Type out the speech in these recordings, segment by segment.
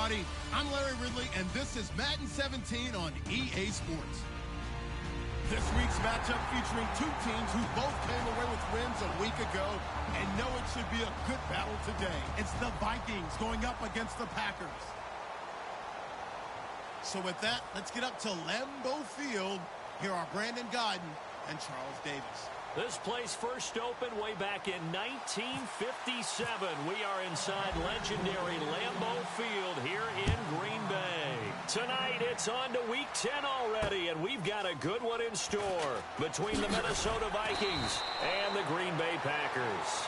everybody. I'm Larry Ridley, and this is Madden 17 on EA Sports. This week's matchup featuring two teams who both came away with wins a week ago and know it should be a good battle today. It's the Vikings going up against the Packers. So with that, let's get up to Lambeau Field. Here are Brandon Godden and Charles Davis. This place first opened way back in 1957. We are inside legendary Lambeau Field here in Green Bay. Tonight, it's on to Week 10 already, and we've got a good one in store between the Minnesota Vikings and the Green Bay Packers.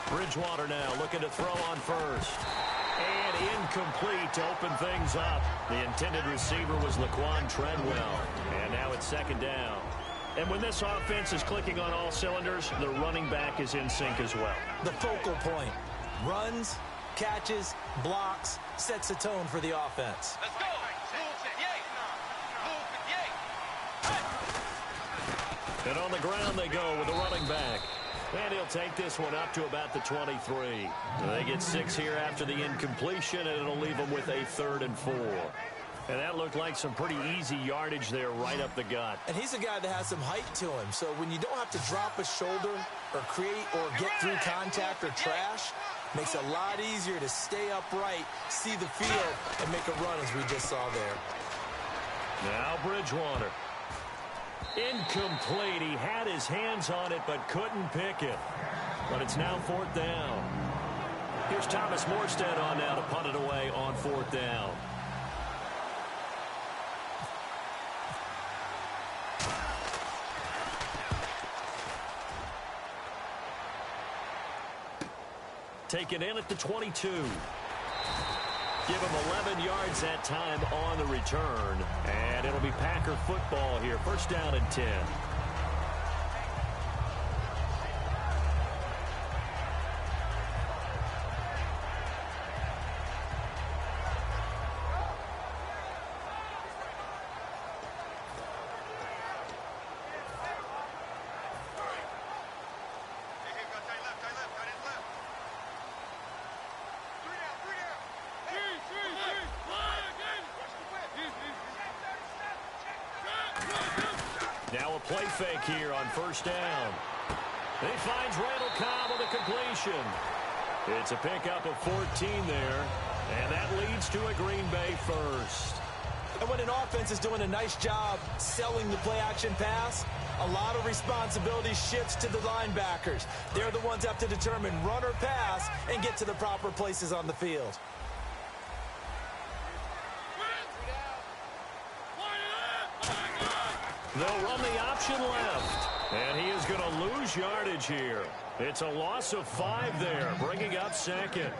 Bridgewater now looking to throw on first. And incomplete to open things up. The intended receiver was Laquan Treadwell. And now it's second down. And when this offense is clicking on all cylinders, the running back is in sync as well. The focal point. Runs, catches, blocks, sets a tone for the offense. Let's go. And on the ground they go with the running back. And he'll take this one up to about the 23. They get 6 here after the incompletion, and it'll leave them with a 3rd and 4. And that looked like some pretty easy yardage there right up the gut. And he's a guy that has some height to him, so when you don't have to drop a shoulder or create or get through contact or trash, makes it a lot easier to stay upright, see the field, and make a run as we just saw there. Now Bridgewater. Incomplete. He had his hands on it but couldn't pick it. But it's now 4th down. Here's Thomas Morstead on now to punt it away on 4th down. Taken in at the 22. Give him 11 yards that time on the return. And it'll be Packer football here. First down and 10. Now a play fake here on first down. He finds Randall Cobb with a completion. It's a pickup of 14 there, and that leads to a Green Bay first. And when an offense is doing a nice job selling the play-action pass, a lot of responsibility shifts to the linebackers. They're the ones that have to determine run or pass and get to the proper places on the field. They'll run the option left, and he is going to lose yardage here. It's a loss of 5 there, bringing up second.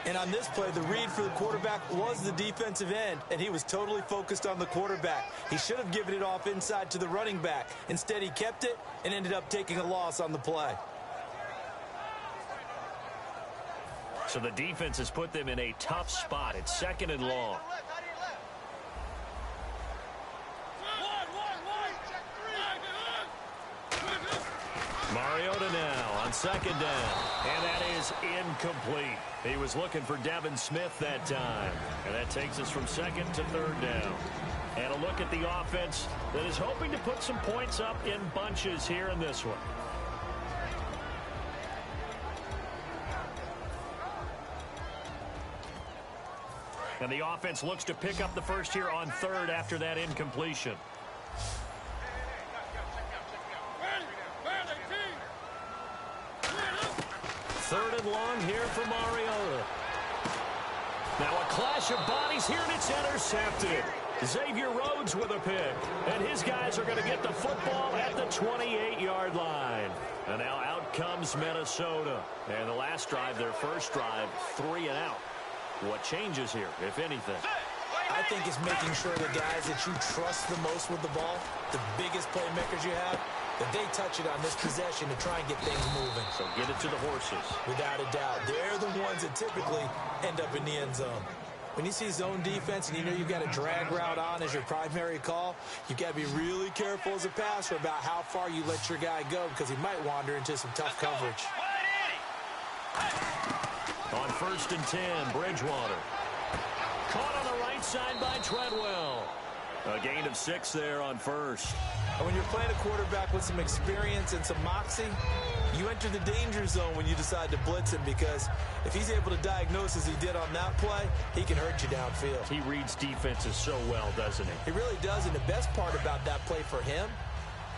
And on this play, the read for the quarterback was the defensive end, and he was totally focused on the quarterback. He should have given it off inside to the running back. Instead, he kept it and ended up taking a loss on the play. So the defense has put them in a tough spot. It's 2nd and long. Mariota now on 2nd down, and that is incomplete. He was looking for Devin Smith that time, and that takes us from 2nd to 3rd down. And a look at the offense that is hoping to put some points up in bunches here in this one. And the offense looks to pick up the first here on 3rd after that incompletion. Third and long here for Mariota. Now a clash of bodies here, and it's intercepted. Xavier Rhodes with a pick. And his guys are going to get the football at the 28-yard line. And now out comes Minnesota. And the last drive, their first drive, 3 and out. What changes here, if anything? I think it's making sure the guys that you trust the most with the ball, the biggest playmakers you have, that they touch it on this possession to try and get things moving. So get it to the horses. Without a doubt. They're the ones that typically end up in the end zone. When you see zone defense and you know you've got a drag route on as your primary call, you've got to be really careful as a passer about how far you let your guy go because he might wander into some tough coverage. On 1st and 10, Bridgewater. Caught on the right side by Treadwell. A gain of 6 there on 1st. And when you're playing a quarterback with some experience and some moxie, you enter the danger zone when you decide to blitz him because if he's able to diagnose as he did on that play, he can hurt you downfield. He reads defenses so well, doesn't he? He really does, and the best part about that play for him,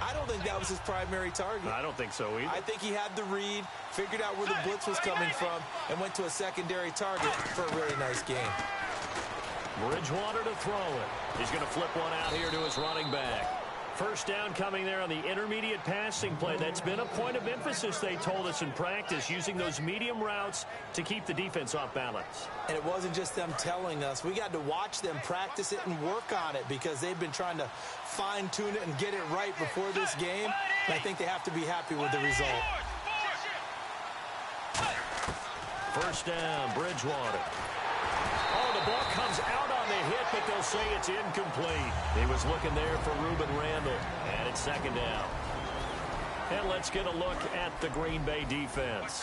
I don't think that was his primary target. I don't think so either. I think he had the read, figured out where the blitz was coming from, and went to a secondary target for a really nice game. Bridgewater to throw it. He's going to flip one out here to his running back. First down coming there on the intermediate passing play. That's been a point of emphasis, they told us in practice, using those medium routes to keep the defense off balance. And it wasn't just them telling us. We got to watch them practice it and work on it because they've been trying to fine-tune it and get it right before this game. And I think they have to be happy with the result. First down, Bridgewater. Oh, the ball comes out on the hit, but they'll say it's incomplete. He was looking there for Reuben Randall, and it's 2nd down. And let's get a look at the Green Bay defense.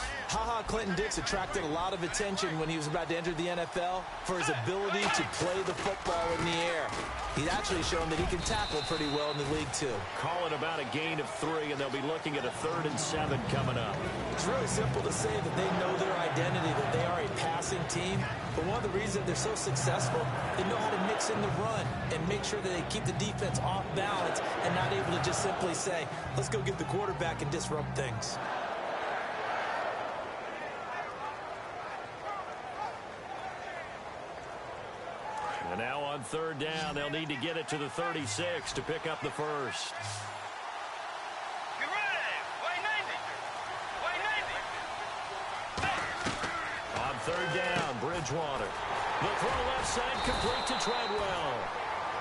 Clinton Dix attracted a lot of attention when he was about to enter the NFL for his ability to play the football in the air. He's actually shown that he can tackle pretty well in the league, too. Call it about a gain of 3, and they'll be looking at a 3rd and 7 coming up. It's really simple to say that they know their identity, that they are a passing team. But one of the reasons they're so successful, they know how to mix in the run and make sure that they keep the defense off balance and not able to just simply say, let's go get the quarterback and disrupt things. And now on 3rd down, they'll need to get it to the 36 to pick up the first. On 3rd down, Bridgewater. The throw left side complete to Treadwell.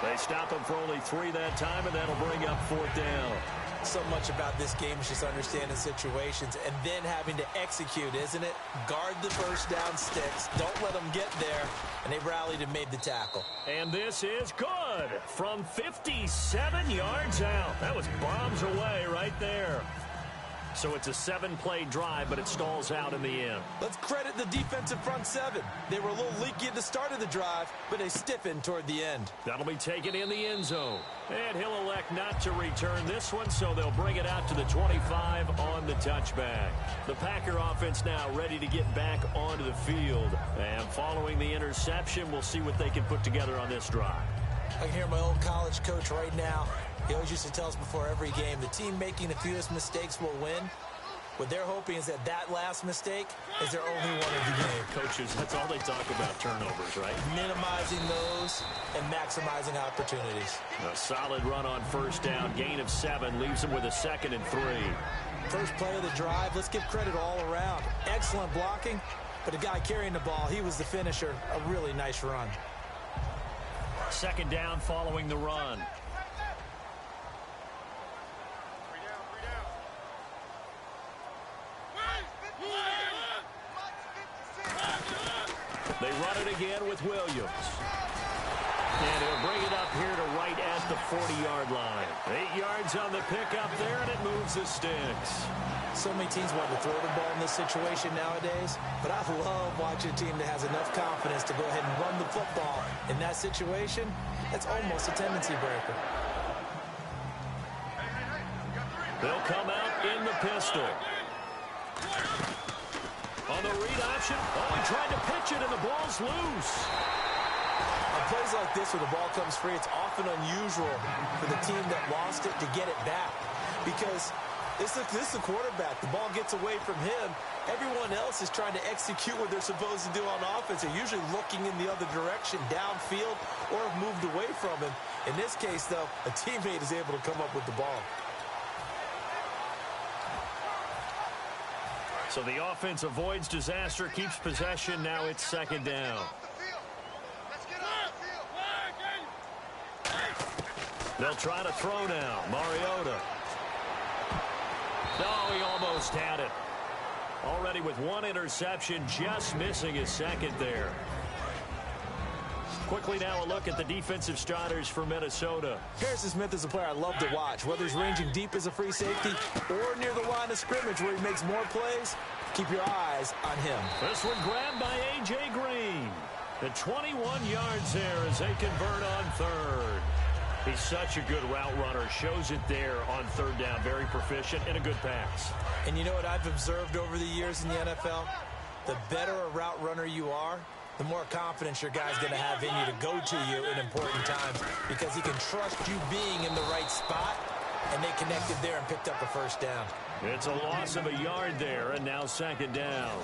They stop him for only 3 that time, and that'll bring up 4th down. So much about this game is just understanding situations and then having to execute, isn't it? Guard the first down sticks. Don't let them get there. And they rallied and made the tackle. And this is good from 57 yards out. That was bombs away right there. So it's a 7-play drive, but it stalls out in the end. Let's credit the defensive front 7. They were a little leaky at the start of the drive, but they stiffened toward the end. That'll be taken in the end zone. And he'll elect not to return this one, so they'll bring it out to the 25 on the touchback. The Packer offense now ready to get back onto the field. And following the interception, we'll see what they can put together on this drive. I can hear my old college coach right now. He always used to tell us before every game, the team making the fewest mistakes will win. What they're hoping is that last mistake is their only one of the game. Coaches, that's all they talk about, turnovers, right? Minimizing those and maximizing opportunities. A solid run on 1st down. Gain of 7 leaves them with a 2nd and 3. First play of the drive, let's give credit all around. Excellent blocking, but the guy carrying the ball, he was the finisher. A really nice run. 2nd down following the run. They run it again with Williams. And he'll bring it up here to right at the 40-yard line. 8 yards on the pickup there, and it moves the sticks. So many teams want to throw the ball in this situation nowadays, but I love watching a team that has enough confidence to go ahead and run the football. In that situation, that's almost a tendency breaker. They'll come out in the pistol. On the read option, he tried to pitch it, and the ball's loose. On plays like this where the ball comes free, it's often unusual for the team that lost it to get it back because this is the quarterback. The ball gets away from him. Everyone else is trying to execute what they're supposed to do on offense. They're usually looking in the other direction, downfield, or have moved away from him. In this case, though, a teammate is able to come up with the ball. So the offense avoids disaster, keeps possession. Now it's 2nd down. They'll try to throw now. Mariota. No, he almost had it. Already with one interception, just missing his second there. Quickly now a look at the defensive starters for Minnesota. Harrison Smith is a player I love to watch. Whether he's ranging deep as a free safety or near the line of scrimmage where he makes more plays, keep your eyes on him. This one grabbed by A.J. Green. The 21 yards there as they convert on third. He's such a good route runner. Shows it there on third down. Very proficient and a good pass. And you know what I've observed over the years in the NFL? The better a route runner you are, the more confidence your guy's going to have in you to go to you in important times because he can trust you being in the right spot, and they connected there and picked up a first down. It's a loss of a yard there, and now second down.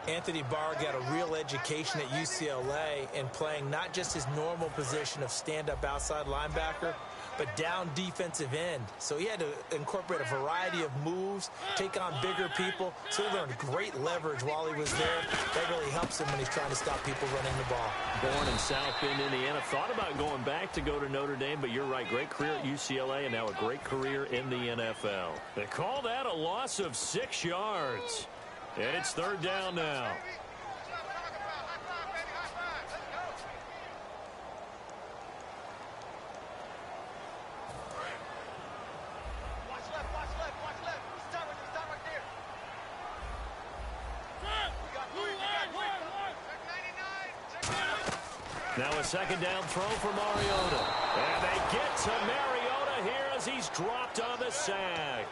Anthony Barr got a real education at UCLA in playing not just his normal position of stand-up outside linebacker, but down defensive end. So he had to incorporate a variety of moves, take on bigger people. So he learned great leverage while he was there. That really helps him when he's trying to stop people running the ball. Born in South Bend, Indiana. Thought about going back to go to Notre Dame, but you're right. Great career at UCLA and now a great career in the NFL. They call that a loss of 6 yards. And it's third down now. Now a second down throw for Mariota. And they get to Mariota here as he's dropped on the sack.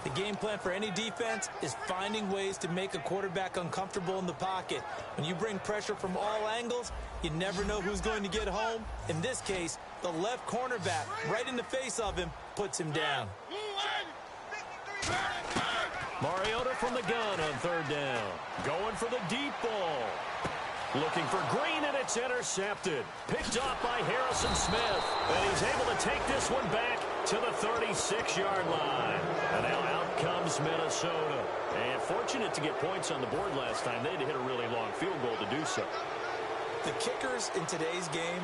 The game plan for any defense is finding ways to make a quarterback uncomfortable in the pocket. When you bring pressure from all angles, you never know who's going to get home. In this case, the left cornerback, right in the face of him, puts him down. Mariota from the gun on third down. Going for the deep ball. Looking for Green, and it's intercepted. Picked off by Harrison Smith. And he's able to take this one back to the 36-yard line. And now out comes Minnesota. And fortunate to get points on the board last time. They had to hit a really long field goal to do so. The kickers in today's game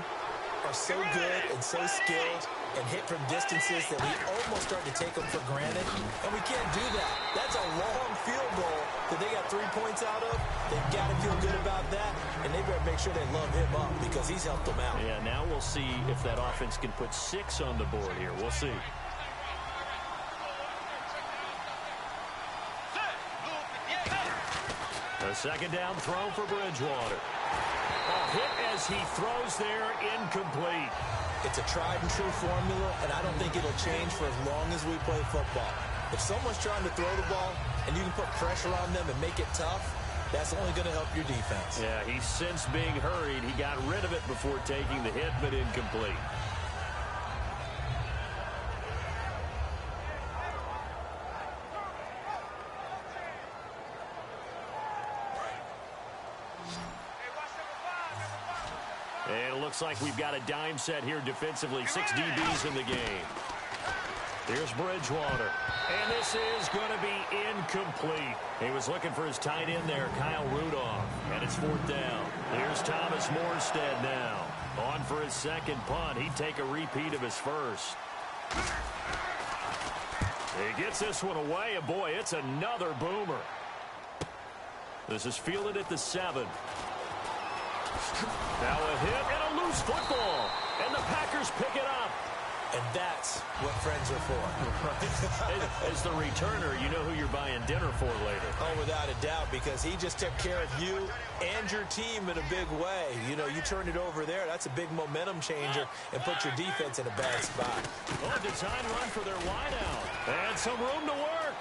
are so good and so skilled and hit from distances that we almost start to take them for granted. And we can't do that. That's a long field goal that they got 3 points out of. They've got to feel good about that, and they better make sure they love him up because he's helped them out. Yeah, now we'll see if that offense can put 6 on the board here. We'll see. A second down throw for Bridgewater. A hit as he throws there, incomplete. It's a tried-and-true formula, and I don't think it'll change for as long as we play football. If someone's trying to throw the ball and you can put pressure on them and make it tough, that's only going to help your defense. Yeah, he's since being hurried. He got rid of it before taking the hit, but incomplete. And it looks like we've got a dime set here defensively. 6 DBs in the game. Here's Bridgewater. And this is going to be incomplete. He was looking for his tight end there, Kyle Rudolph. And it's fourth down. Here's Thomas Morstead now. On for his second punt. He'd take a repeat of his first. He gets this one away, and boy, it's another boomer. This is fielded at the 7. Now a hit and a loose football. And the Packers pick it up. And that's what friends are for. As the returner, you know who you're buying dinner for later. Oh, without a doubt, because he just took care of you and your team in a big way. You know, you turned it over there. That's a big momentum changer and put your defense in a bad spot. Oh, design run for their wideout. And some room to work.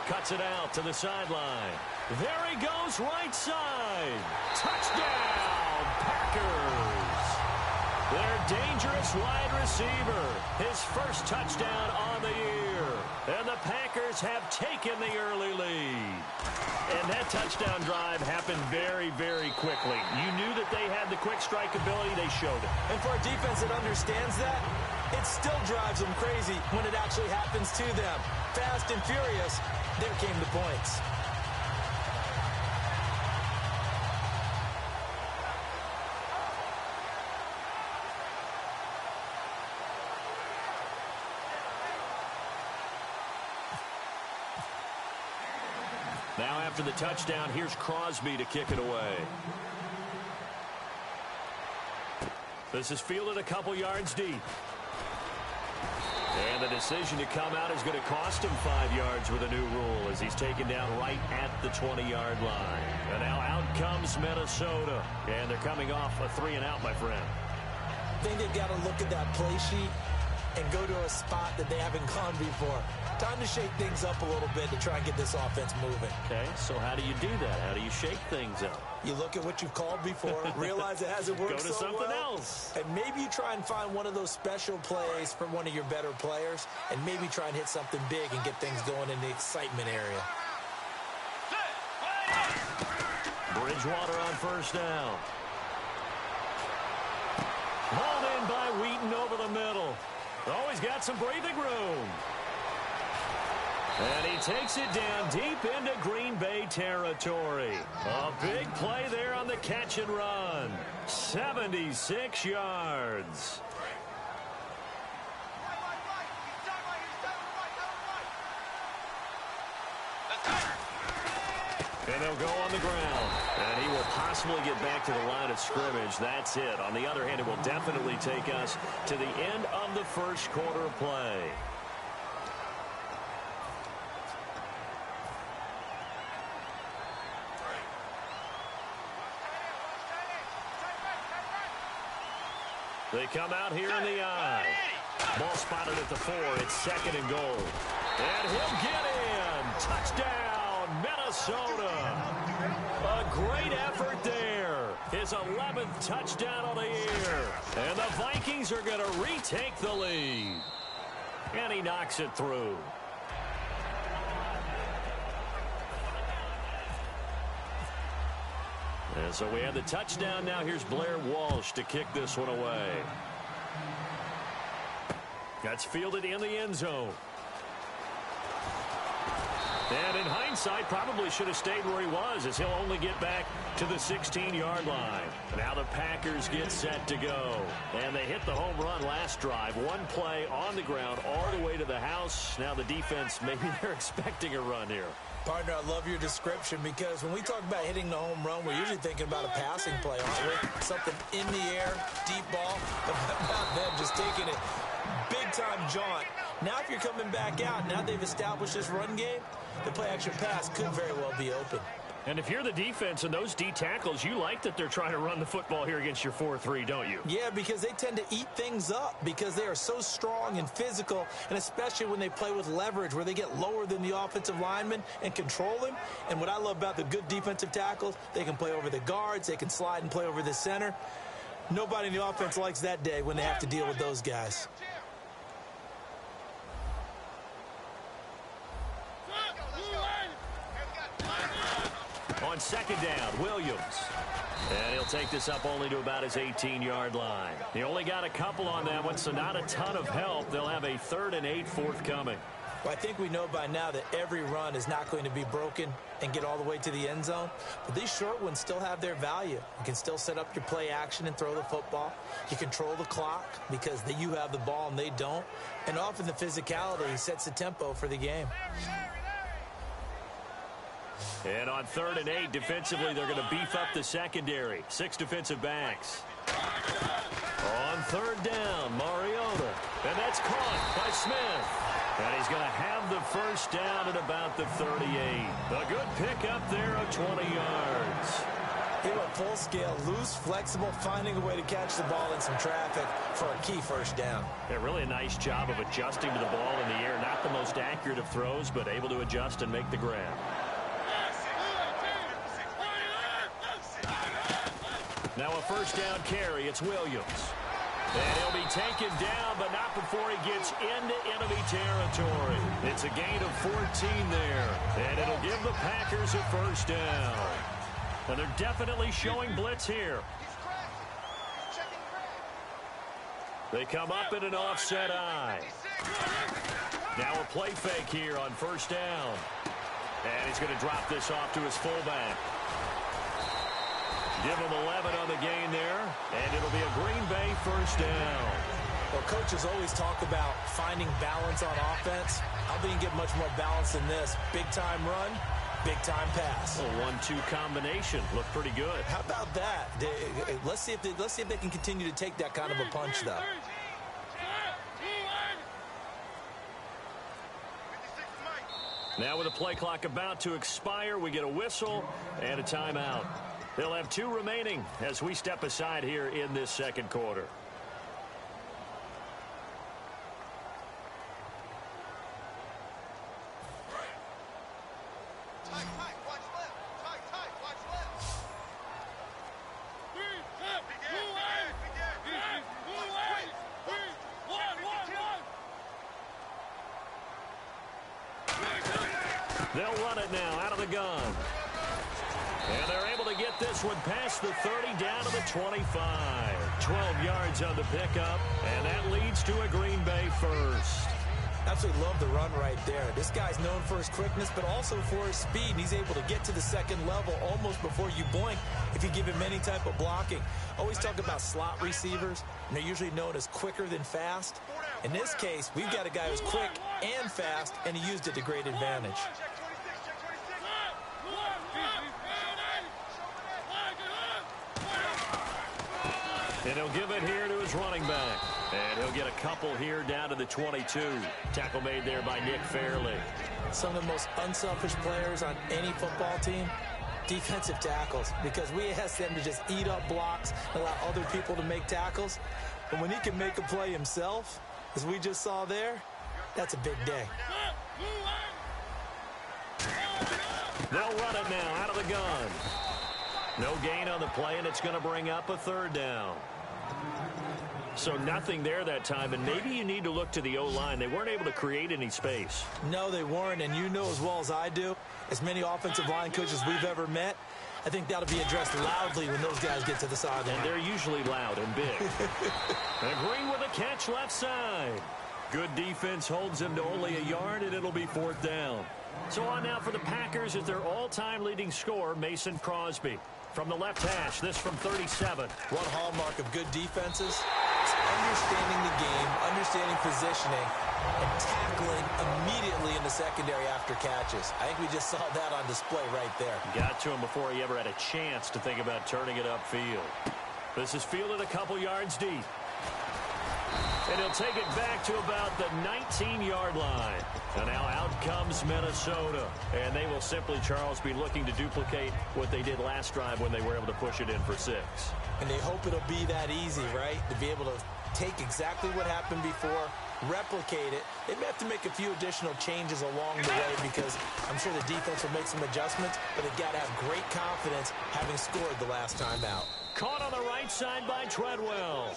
Cuts it out to the sideline. There he goes, right side. Touchdown, Packers. Their dangerous wide receiver. His first touchdown on the year. And the Packers have taken the early lead. And that touchdown drive happened very, very quickly. You knew that they had the quick strike ability. They showed it. And for a defense that understands that, it still drives them crazy when it actually happens to them. Fast and furious, there came the points. Now after the touchdown, here's Crosby to kick it away. This is fielded a couple yards deep. And the decision to come out is going to cost him 5 yards with a new rule as he's taken down right at the 20-yard line. And now out comes Minnesota. And they're coming off a 3-and-out, my friend. I think they've got to look at that play sheet and go to a spot that they haven't gone before. Time to shake things up a little bit to try and get this offense moving. Okay, so how do you do that? How do you shake things up? You look at what you've called before, realize it hasn't worked so well. Go to something else. And maybe you try and find one of those special plays from one of your better players, and maybe try and hit something big and get things going in the excitement area. Bridgewater on first down. Hauled in by Wheaton over the middle. Oh, he's got some breathing room. And he takes it down deep into Green Bay territory. A big play there on the catch and run. 76 yards. And they'll go on the ground. And he will possibly get back to the line of scrimmage. That's it. On the other hand, it will definitely take us to the end of the first quarter play. They come out here in the eye. Ball spotted at the 4. It's 2nd and goal. And he'll get in. Touchdown, Minnesota. A great effort there. His 11th touchdown of the year. And the Vikings are going to retake the lead. And he knocks it through. And so we have the touchdown. Now here's Blair Walsh to kick this one away. That's fielded in the end zone. And in hindsight, probably should have stayed where he was, as he'll only get back to the 16-yard line. Now the Packers get set to go. And they hit the home run last drive. One play on the ground all the way to the house. Now the defense, maybe they're expecting a run here. Partner, I love your description, because when we talk about hitting the home run, we're usually thinking about a passing play, aren't we? Something in the air, deep ball, but about them just taking it big-time jaunt. Now if you're coming back out, now they've established this run game, the play-action pass could very well be open. And if you're the defense and those D tackles, you like that they're trying to run the football here against your 4-3, don't you? Yeah, because they tend to eat things up because they are so strong and physical, and especially when they play with leverage where they get lower than the offensive lineman and control him. And what I love about the good defensive tackles, they can play over the guards, they can slide and play over the center. Nobody in the offense likes that day when they have to deal with those guys. On 2nd down, Williams. And he'll take this up only to about his 18-yard line. He only got a couple on that one, so not a ton of help. They'll have a 3rd and 8 forthcoming. Well, I think we know by now that every run is not going to be broken and get all the way to the end zone. But these short ones still have their value. You can still set up your play action and throw the football. You control the clock because you have the ball and they don't. And often the physicality sets the tempo for the game. And on 3rd and 8, defensively, they're going to beef up the secondary. 6 defensive backs. On 3rd down, Mariota. And that's caught by Smith. And he's going to have the first down at about the 38. A good pickup there of 20 yards. He went full scale, loose, flexible, finding a way to catch the ball in some traffic for a key first down. Yeah, really a nice job of adjusting to the ball in the air. Not the most accurate of throws, but able to adjust and make the grab. Now a first down carry. It's Williams. And he'll be taken down, but not before he gets into enemy territory. It's a gain of 14 there. And it'll give the Packers a first down. And they're definitely showing blitz here. They come up in an offset eye. Now a play fake here on first down. And he's going to drop this off to his fullback. Give him 11 on the gain there, and it'll be a Green Bay first down. Well, coaches always talk about finding balance on offense. I don't think you can get much more balance than this. Big-time run, big-time pass. A 1-2 combination. Looked pretty good. How about that? Let's see if they can continue to take that kind of a punch, though. Now with the play clock about to expire, we get a whistle and a timeout. They'll have 2 remaining as we step aside here in this second quarter. They'll run it now out of the gun. And they're able to get this one past the 30 down to the 25. 12 yards on the pickup, and that leads to a Green Bay first. Absolutely love the run right there. This guy's known for his quickness, but also for his speed. And he's able to get to the second level almost before you blink if you give him any type of blocking. Always talk about slot receivers, and they're usually known as quicker than fast. In this case, we've got a guy who's quick and fast, and he used it to great advantage. And he'll give it here to his running back. And he'll get a couple here down to the 22. Tackle made there by Nick Fairley. Some of the most unselfish players on any football team, defensive tackles, because we ask them to just eat up blocks and allow other people to make tackles. But when he can make a play himself, as we just saw there, that's a big day. They'll run it now out of the gun. No gain on the play, and it's going to bring up a third down. So nothing there that time, and maybe you need to look to the O-line. They weren't able to create any space. No, they weren't, and you know as well as I do, as many offensive line coaches we've ever met, I think that'll be addressed loudly when those guys get to the sideline. And they're usually loud and big. And Green with a catch left side. Good defense holds him to only a yard, and it'll be fourth down. So on now for the Packers is their all-time leading scorer, Mason Crosby. From the left hash, this from 37. One hallmark of good defenses is understanding the game, understanding positioning, and tackling immediately in the secondary after catches. I think we just saw that on display right there. Got to him before he ever had a chance to think about turning it upfield. This is fielded a couple yards deep. And he'll take it back to about the 19-yard line. And now out comes Minnesota. And they will simply, Charles, be looking to duplicate what they did last drive when they were able to push it in for 6. And they hope it'll be that easy, right? To be able to take exactly what happened before, replicate it. They may have to make a few additional changes along the way because I'm sure the defense will make some adjustments, but they've got to have great confidence having scored the last time out. Caught on the right side by Treadwell.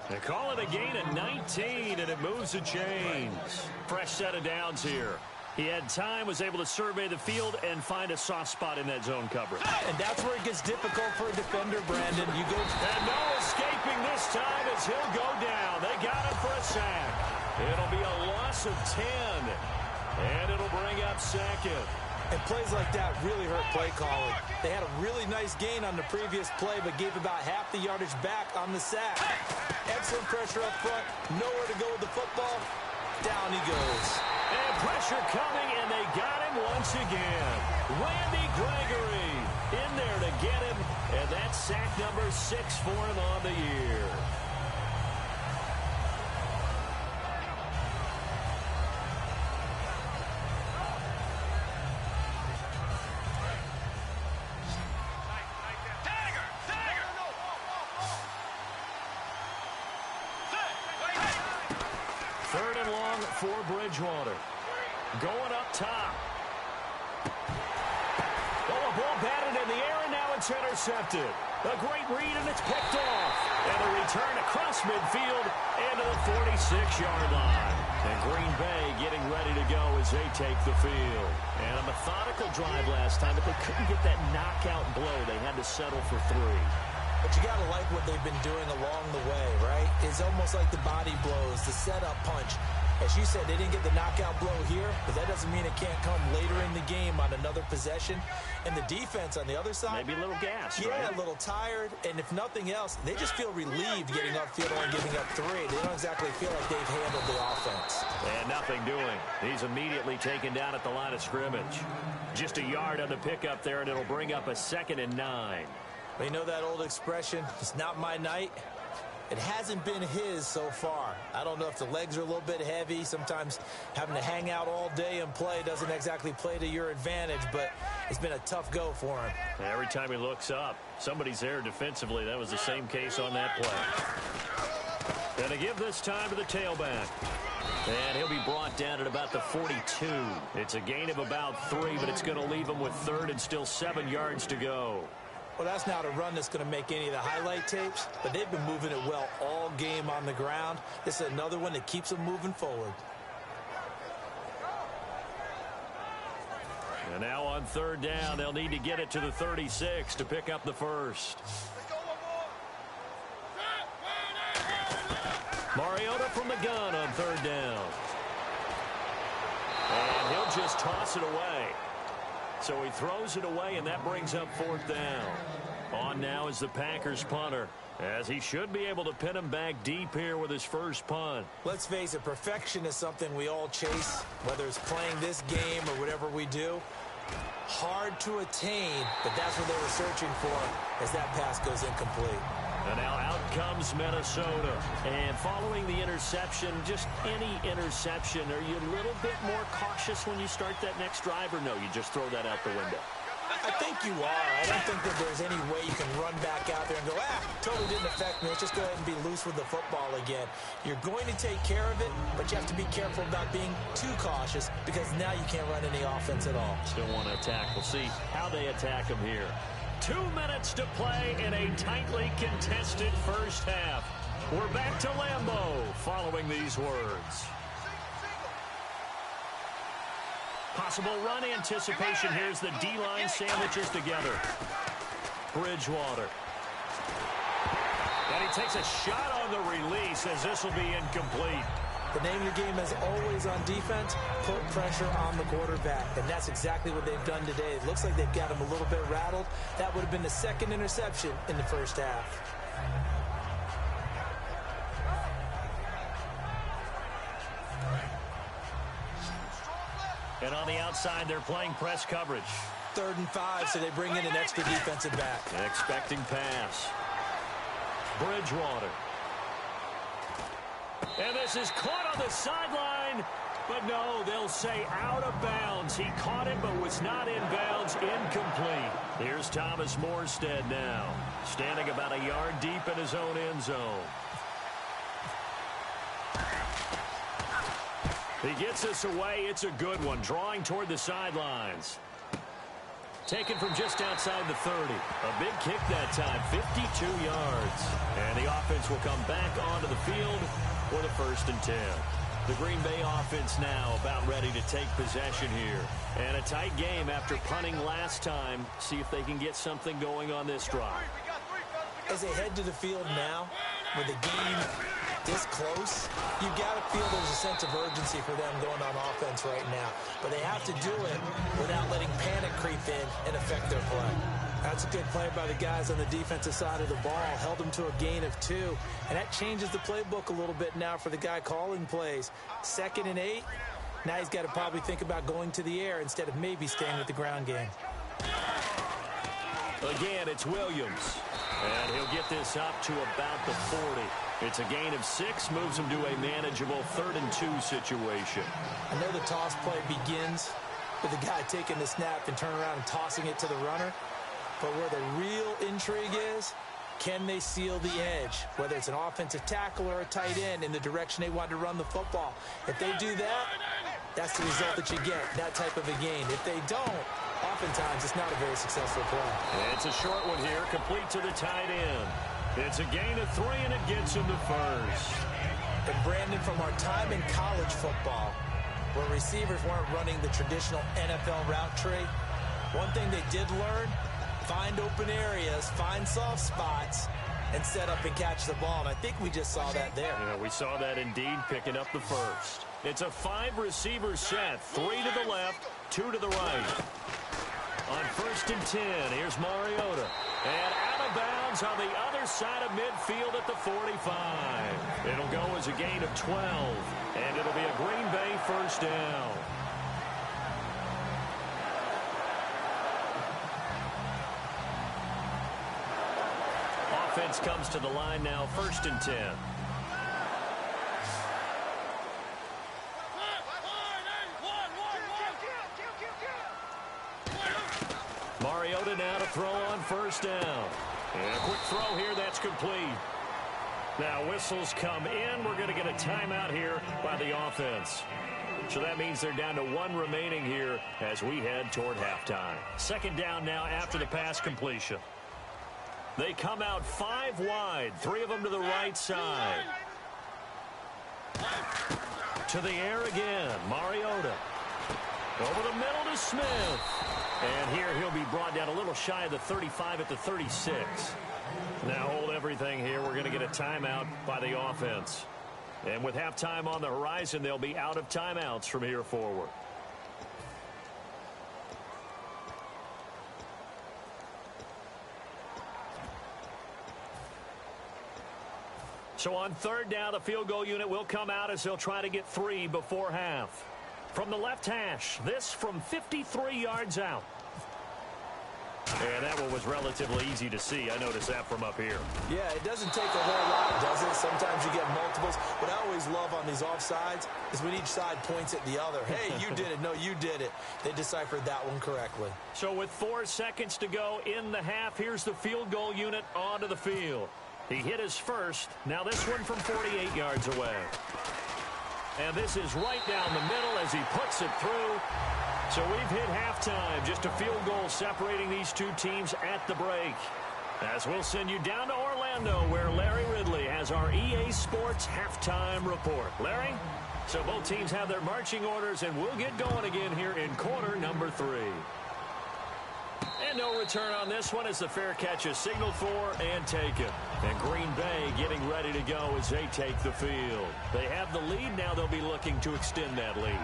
They call it a gain of 19, and it moves the chains. Fresh set of downs here. He had time, was able to survey the field and find a soft spot in that zone coverage. And that's where it gets difficult for a defender, Brandon. You go. And no escaping this time as he'll go down. They got him for a sack. It'll be a loss of 10, and it'll bring up second. And plays like that really hurt play calling. They had a really nice gain on the previous play, but gave about half the yardage back on the sack. Excellent pressure up front. Nowhere to go with the football. Down he goes. And pressure coming, and they got him once again. Randy Gregory in there to get him, and that's sack number 6 for him on the year. Third and long for Bridgewater. Going up top. Oh, a ball batted in the air, and now it's intercepted. A great read, and it's picked off. And a return across midfield and to the 46-yard line. And Green Bay getting ready to go as they take the field. And a methodical drive last time, but they couldn't get that knockout blow. They had to settle for 3. But you got to like what they've been doing along the way, right? It's almost like the body blows, the setup punch. As you said, they didn't get the knockout blow here, but that doesn't mean it can't come later in the game on another possession. And the defense on the other side, maybe a little gassed, yeah, right? A little tired. And if nothing else, they just feel relieved getting upfield and giving up 3. They don't exactly feel like they've handled the offense. And nothing doing. He's immediately taken down at the line of scrimmage. Just a yard on the pickup there, and it'll bring up a 2nd and 9. You know that old expression, it's not my night? It hasn't been his so far. I don't know if the legs are a little bit heavy. Sometimes having to hang out all day and play doesn't exactly play to your advantage, but it's been a tough go for him. Every time he looks up, somebody's there defensively. That was the same case on that play. Gonna give this time to the tailback. And he'll be brought down at about the 42. It's a gain of about 3, but it's going to leave him with 3rd and still 7 yards to go. Well, that's not a run that's going to make any of the highlight tapes, but they've been moving it well all game on the ground. This is another one that keeps them moving forward. And now on 3rd down, they'll need to get it to the 36 to pick up the first. Mariota from the gun on 3rd down. And he'll just toss it away. So he throws it away, and that brings up 4th down. On now is the Packers punter, as he should be able to pin him back deep here with his first punt. Let's face it, perfection is something we all chase, whether it's playing this game or whatever we do. Hard to attain, but that's what they were searching for as that pass goes incomplete. And now out comes Minnesota. And following the interception, just any interception, are you a little bit more cautious when you start that next drive, or no, you just throw that out the window? I think you are. I don't think that there's any way you can run back out there and go, totally didn't affect me. Let's just go ahead and be loose with the football again. You're going to take care of it, but you have to be careful about being too cautious because now you can't run any offense at all. Still want to attack. We'll see how they attack him here. 2 minutes to play in a tightly contested first half. We're back to Lambeau following these words. Possible run anticipation. Here's the D-line sandwiches together. Bridgewater. And he takes a shot on the release as this will be incomplete. The name of the game is always on defense, put pressure on the quarterback. And that's exactly what they've done today. It looks like they've got him a little bit rattled. That would have been the 2nd interception in the first half. And on the outside, they're playing press coverage. 3rd and 5, so they bring in an extra defensive back. An expecting pass. Bridgewater. And this is caught on the sideline. But no, they'll say out of bounds. He caught it but was not in bounds. Incomplete. Here's Thomas Morstead now, standing about a yard deep in his own end zone. He gets this away. It's a good one. Drawing toward the sidelines. Taken from just outside the 30. A big kick that time. 52 yards. And the offense will come back onto the field for the 1st and 10. The Green Bay offense now about ready to take possession here. And a tight game after punting last time. See if they can get something going on this drive. As they head to the field now, with the game this close, you got to feel there's a sense of urgency for them going on offense right now. But they have to do it without letting panic creep in and affect their play. That's a good play by the guys on the defensive side of the ball. Held them to a gain of 2. And that changes the playbook a little bit now for the guy calling plays. 2nd and 8. Now he's got to probably think about going to the air instead of maybe staying with the ground game. Again, it's Williams. And he'll get this up to about the 40. It's a gain of 6, moves him to a manageable 3rd and 2 situation. I know the toss play begins with the guy taking the snap and turning around and tossing it to the runner. But where the real intrigue is, can they seal the edge? Whether it's an offensive tackle or a tight end in the direction they want to run the football. If they do that, that's the result that you get, that type of a gain. If they don't, oftentimes it's not a very successful play. It's a short one here, complete to the tight end. It's a gain of 3, and it gets him to first. And Brandon, from our time in college football, where receivers weren't running the traditional NFL route tree, one thing they did learn, find open areas, find soft spots, and set up and catch the ball. And I think we just saw that there. Yeah, we saw that indeed, picking up the first. It's a 5-receiver set. 3 to the left, 2 to the right. On 1st and 10, here's Mariota. And out of bounds on the other side of midfield at the 45. It'll go as a gain of 12. And it'll be a Green Bay first down. Offense comes to the line now, 1st and 10. Mariota now to throw on 1st down. And a quick throw here, that's complete. Now whistles come in. We're going to get a timeout here by the offense. So that means they're down to 1 remaining here as we head toward halftime. 2nd down now after the pass completion. They come out 5 wide, 3 of them to the right side. To the air again, Mariota. Over the middle to Smith. And here he'll be brought down a little shy of the 35 at the 36. Now hold everything here. We're going to get a timeout by the offense. And with halftime on the horizon, they'll be out of timeouts from here forward. So on 3rd down, the field goal unit will come out as they'll try to get 3 before half. From the left hash, this from 53 yards out. And that one was relatively easy to see. I noticed that from up here. Yeah, it doesn't take a whole lot, does it? Sometimes you get multiples. What I always love on these offsides is when each side points at the other. Hey, you did it. No, you did it. They deciphered that one correctly. So with 4 seconds to go in the half, here's the field goal unit onto the field. He hit his first. Now this one from 48 yards away. And this is right down the middle as he puts it through. So we've hit halftime. Just a field goal separating these two teams at the break. As we'll send you down to Orlando, where Larry Ridley has our EA Sports halftime report. Larry? So both teams have their marching orders, and we'll get going again here in quarter number 3. And no return on this one as the fair catch is signaled for and taken. And Green Bay getting ready to go as they take the field. They have the lead. Now they'll be looking to extend that lead.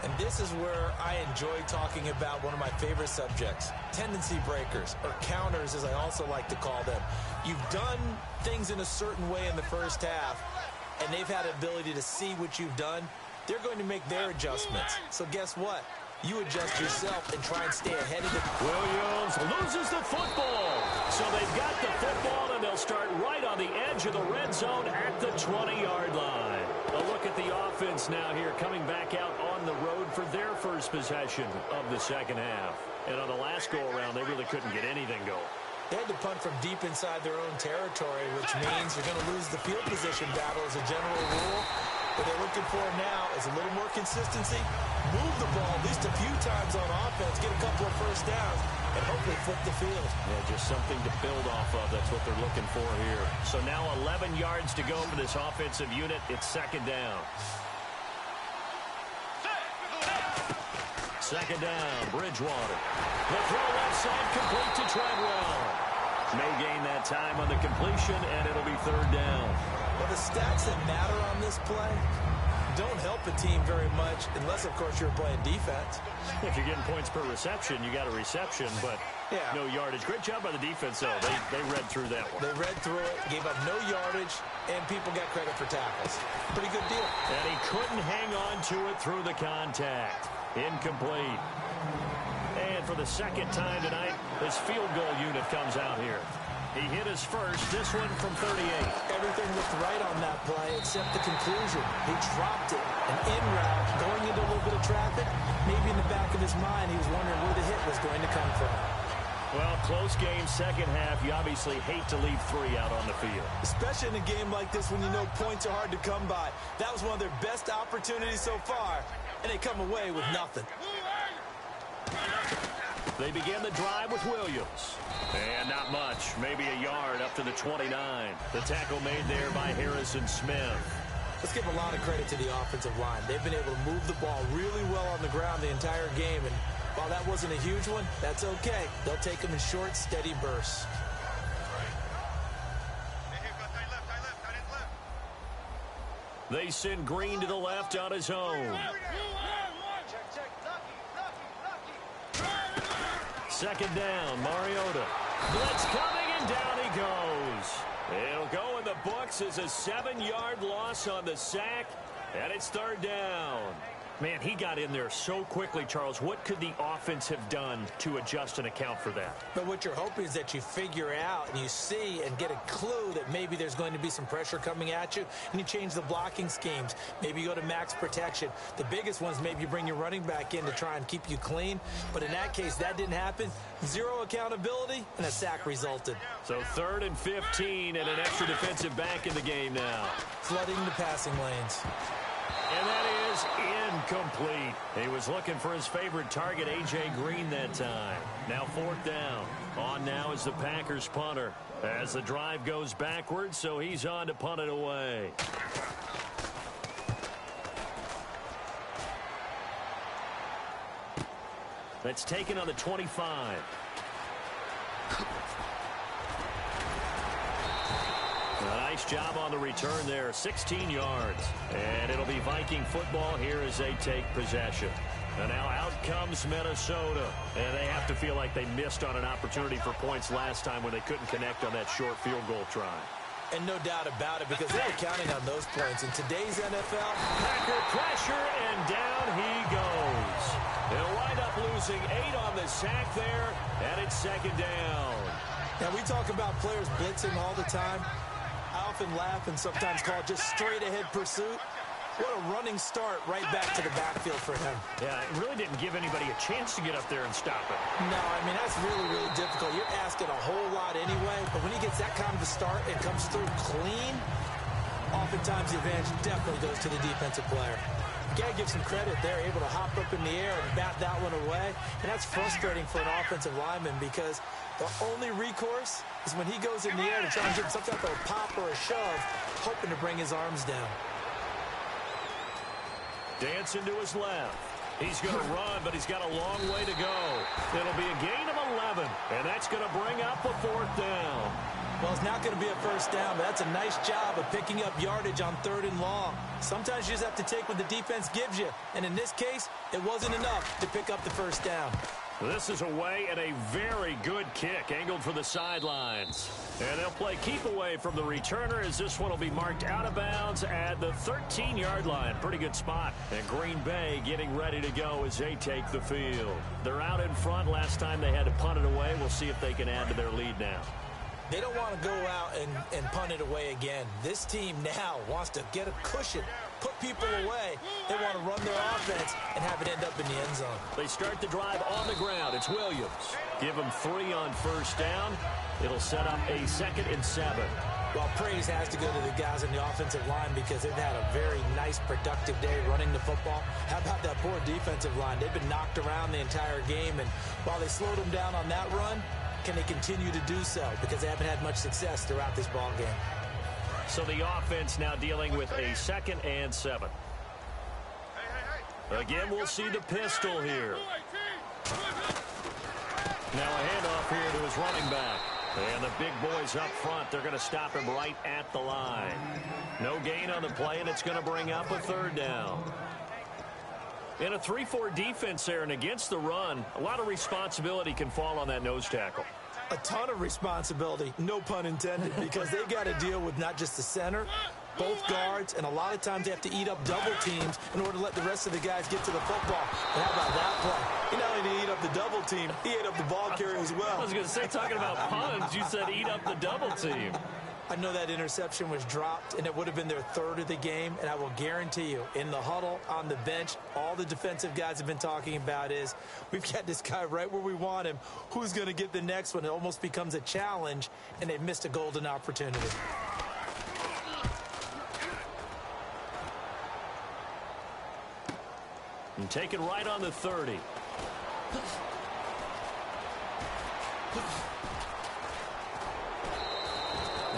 And this is where I enjoy talking about one of my favorite subjects, tendency breakers, or counters as I also like to call them. You've done things in a certain way in the first half, and they've had the ability to see what you've done. They're going to make their adjustments. So guess what? You adjust yourself and try and stay ahead of it. Williams loses the football. So they've got the football, and they'll start right on the edge of the red zone at the 20-yard line. A look at the offense now here, coming back out on the road for their first possession of the second half. And on the last go-around, they really couldn't get anything going. They had to punt from deep inside their own territory, which means you're going to lose the field position battle as a general rule. What they're looking for now is a little more consistency, move the ball at least a few times on offense, get a couple of first downs, and hopefully flip the field. Yeah, just something to build off of. That's what they're looking for here. So now 11 yards to go for this offensive unit. It's second down. Second down, Bridgewater. The throw left side complete to Treadwell. No gain that time on the completion, and it'll be third down. Well, the stats that matter on this play don't help a team very much unless, of course, you're playing defense. If you're getting points per reception, you got a reception, but no yardage. Great job by the defense, though. They read through that one. They read through it, gave up no yardage, and people got credit for tackles. Pretty good deal. And he couldn't hang on to it through the contact. Incomplete. And for the second time tonight, this field goal unit comes out here. He hit his first, this one from 38. Everything looked right on that play except the conclusion. He dropped it. An in route, going into a little bit of traffic. Maybe in the back of his mind, he was wondering where the hit was going to come from. Well, close game, second half. You obviously hate to leave 3 out on the field. Especially in a game like this when you know points are hard to come by. That was one of their best opportunities so far, and they come away with nothing. They begin the drive with Williams. And not much, maybe a yard up to the 29. The tackle made there by Harrison Smith. Let's give a lot of credit to the offensive line. They've been able to move the ball really well on the ground the entire game. And while that wasn't a huge one, that's okay. They'll take them in short, steady bursts. They send Green to the left on his own. Second down, Mariota. Blitz coming, and down he goes. It'll go in the books as a 7-yard loss on the sack, and it's third down. Man, he got in there so quickly, Charles. What could the offense have done to adjust and account for that? But what you're hoping is that you figure out and you see and get a clue that maybe there's going to be some pressure coming at you, and you change the blocking schemes. Maybe you go to max protection. The biggest ones, maybe you bring your running back in to try and keep you clean. But in that case, that didn't happen. Zero accountability, and a sack resulted. So 3rd and 15, and an extra defensive back in the game now. Flooding the passing lanes. And that is incomplete. He was looking for his favorite target, A.J. Green, that time. Now 4th down. On now is the Packers punter. As the drive goes backwards, so he's on to punt it away. That's taken on the 25. Nice job on the return there, 16 yards. And it'll be Viking football here as they take possession. And now out comes Minnesota. And they have to feel like they missed on an opportunity for points last time when they couldn't connect on that short field goal try. And no doubt about it, because they were counting on those points. In today's NFL, Packer pressure, and down he goes. They'll wind up losing 8 on the sack there, and it's second down. Now, we talk about players blitzing all the time. I often laugh and sometimes call it just straight-ahead pursuit. What a running start right back to the backfield for him. Yeah, it really didn't give anybody a chance to get up there and stop it. No, I mean, that's really, really difficult. You're asking a whole lot anyway, but when he gets that kind of a start and comes through clean, oftentimes the advantage definitely goes to the defensive player. You got to give some credit there, able to hop up in the air and bat that one away. And that's frustrating for an offensive lineman because the only recourse is when he goes in the air to try and get some type of a pop or a shove, hoping to bring his arms down. Dancing to his left. He's going to run, but he's got a long way to go. It'll be a gain of 11, and that's going to bring up a 4th down. Well, it's not going to be a first down, but that's a nice job of picking up yardage on 3rd and long. Sometimes you just have to take what the defense gives you, and in this case, it wasn't enough to pick up the first down. This is away and a very good kick, angled for the sidelines. And they'll play keep away from the returner as this one will be marked out of bounds at the 13-yard line. Pretty good spot. And Green Bay getting ready to go as they take the field. They're out in front. Last time they had to punt it away. We'll see if they can add to their lead now. They don't want to go out and punt it away again. This team now wants to get a cushion, put people away. They want to run their offense and have it end up in the end zone. They start the drive on the ground. It's Williams. Give them 3 on first down. It'll set up a 2nd and 7. Well, praise has to go to the guys on the offensive line because they've had a very nice, productive day running the football. How about that poor defensive line? They've been knocked around the entire game, and while they slowed them down on that run, can they continue to do so? Because they haven't had much success throughout this ball game. So the offense now dealing with a 2nd and 7. Again, we'll see the pistol here. Now a handoff here to his running back. And the big boys up front, they're going to stop him right at the line. No gain on the play, and it's going to bring up a 3rd down. In a 3-4 defense there and against the run, a lot of responsibility can fall on that nose tackle. A ton of responsibility, no pun intended, because they've got to deal with not just the center, both guards, and a lot of times they have to eat up double teams in order to let the rest of the guys get to the football. But how about that play? He not only did he eat up the double team, he ate up the ball carrier as well. I was going to say, talking about puns, you said eat up the double team. I know that interception was dropped, and it would have been their 3rd of the game, and I will guarantee you, in the huddle, on the bench, all the defensive guys have been talking about is, we've got this guy right where we want him. Who's going to get the next one? It almost becomes a challenge, and they've missed a golden opportunity. And take it right on the 30.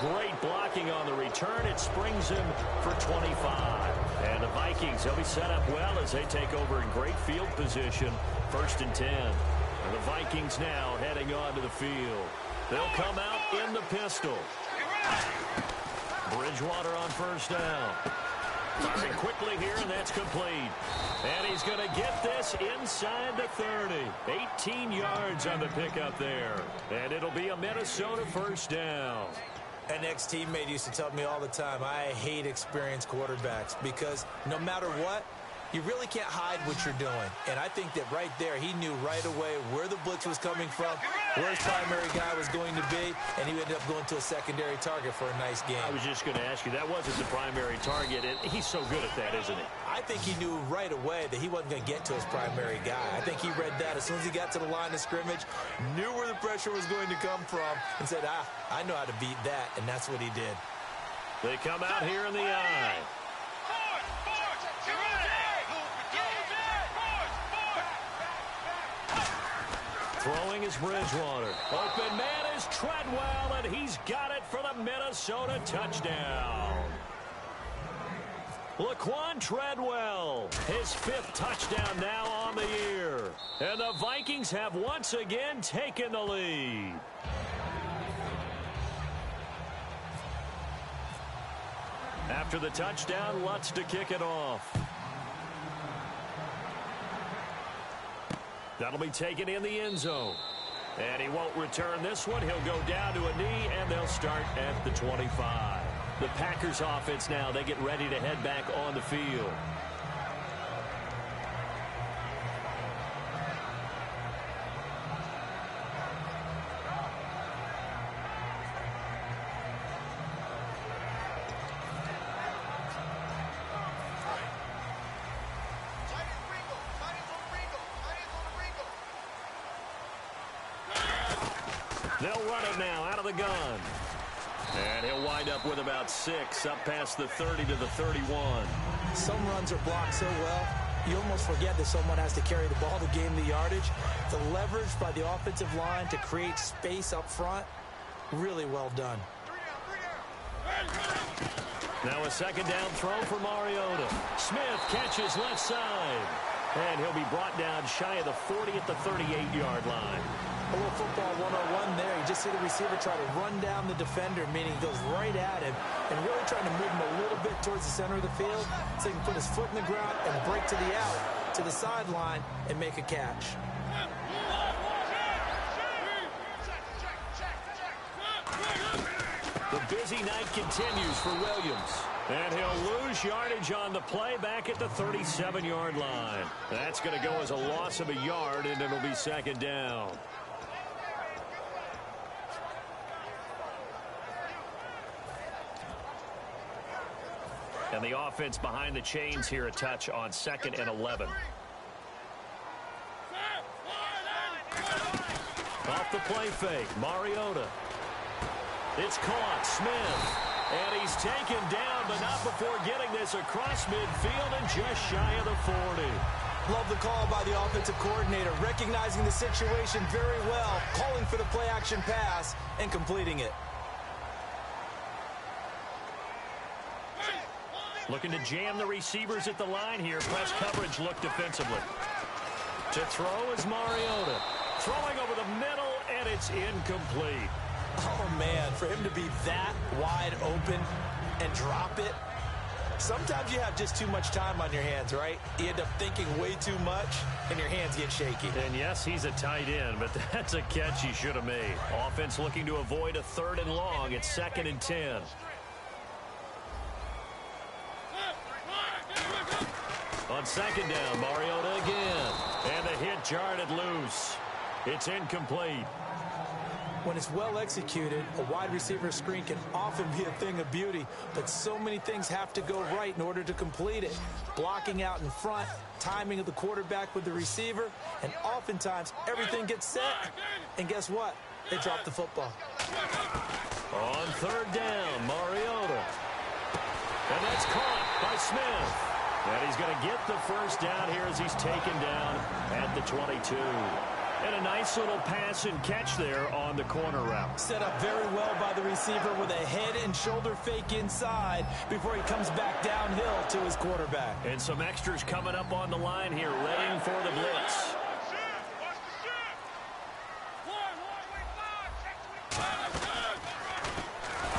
Great blocking on the return. It springs him for 25. And the Vikings, they'll be set up well as they take over in great field position. 1st and 10. And the Vikings now heading onto the field. They'll come out in the pistol. Bridgewater on first down. Firing quickly here, and that's complete. And he's going to get this inside the 30. 18 yards on the pickup there. And it'll be a Minnesota first down. An ex-teammate used to tell me all the time, I hate experienced quarterbacks because no matter what, you really can't hide what you're doing. And I think that right there, he knew right away where the blitz was coming from, where his primary guy was going to be, and he ended up going to a secondary target for a nice game. I was just going to ask you, that wasn't the primary target, and he's so good at that, isn't he? I think he knew right away that he wasn't going to get to his primary guy. I think he read that as soon as he got to the line of scrimmage, knew where the pressure was going to come from, and said, I know how to beat that, and that's what he did. They come out here in the eye. Throwing is Bridgewater. Open man is Treadwell, and he's got it for the Minnesota touchdown. Laquan Treadwell, his 5th touchdown now on the year. And the Vikings have once again taken the lead. After the touchdown, Lutz to kick it off. That'll be taken in the end zone. And he won't return this one. He'll go down to a knee, and they'll start at the 25. The Packers offense now, they get ready to head back on the field. They'll run it now out of the gun. And he'll wind up with about 6, up past the 30 to the 31. Some runs are blocked so well, you almost forget that someone has to carry the ball to gain the yardage. The leverage by the offensive line to create space up front, really well done. Now a second down throw for Mariota. Smith catches left side. And he'll be brought down shy of the 40 at the 38-yard line. A little football 101 there. You just see the receiver try to run down the defender, meaning he goes right at him and really trying to move him a little bit towards the center of the field so he can put his foot in the ground and break to the out, to the sideline, and make a catch. The busy night continues for Williams. And he'll lose yardage on the play back at the 37-yard line. That's going to go as a loss of a yard, and it'll be second down. And the offense behind the chains here a touch on 2nd and 11. Off the play fake, Mariota. It's caught, Smith. And he's taken down, but not before getting this across midfield and just shy of the 40. Love the call by the offensive coordinator, recognizing the situation very well, calling for the play-action pass, and completing it. Looking to jam the receivers at the line here. Press coverage look defensively. To throw is Mariota. Throwing over the middle, and it's incomplete. Oh, man, for him to be that wide open and drop it. Sometimes you have just too much time on your hands, right? You end up thinking way too much, and your hands get shaky. And yes, he's a tight end, but that's a catch he should have made. Offense looking to avoid a 3rd and long. It's 2nd and 10. On 2nd down, Mariota again. And the hit jarred it loose. It's incomplete. When it's well executed, a wide receiver screen can often be a thing of beauty, but so many things have to go right in order to complete it. Blocking out in front, timing of the quarterback with the receiver, and oftentimes everything gets set, and guess what? They drop the football. On 3rd down, Mariota. And that's caught by Smith. And he's going to get the first down here as he's taken down at the 22. And a nice little pass and catch there on the corner route. Set up very well by the receiver with a head and shoulder fake inside before he comes back downhill to his quarterback. And some extras coming up on the line here, ready for the blitz.